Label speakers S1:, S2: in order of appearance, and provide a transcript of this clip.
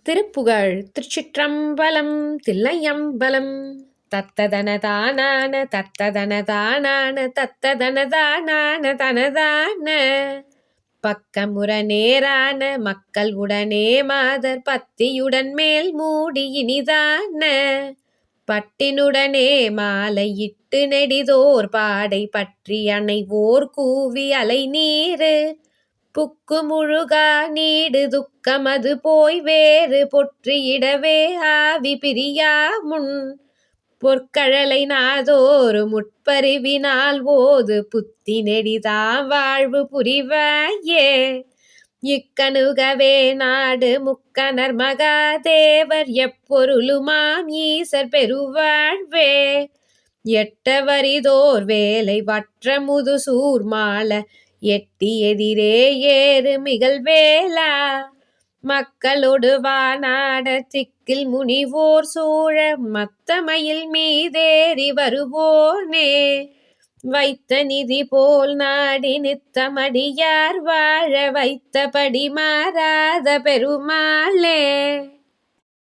S1: திருப்புகழ். திருச்சிற்றம்பலம். தில்லையம்பலம். தத்ததனதானான தத்ததனதானான தத்ததனதானான தனதான பக்கமுற நேரான மக்கள் உடனே மாதர் பத்தியுடன் மேல் மூடி இனிதான பட்டினுடனே மாலையிட்டு நெடிதோர் பாடை பற்றி அணைவோர் கூவி அலை நீரு புக்கு முழுகா நீடு துக்கமது போய் வேறு பொற்றியிடவே ஆவி பிரியாமுன் பொற்கழலை நாதோறு முட்பரிவினால் ஓது புத்தி நெடிதாம் வாழ்வு புரிவாயே. இக்கணுகவே நாடு முக்கணர் மகாதேவர் எப்பொருளுமாம் ஈசர் பெருவாழ்வே. எட்டவரிதோர் வேலை வற்ற முதுசூர் மால எட்டி எதிரே ஏறு மிகழ்வேலா மக்களொடு வானாட திக்கில் முனிவோர் சூழ மத்தமயில் மீதேறி வருவோனே. வைத்த நிதி போல் நாடி நித்தமடியார் வாழ வைத்தபடி மாறாத பெருமாளே.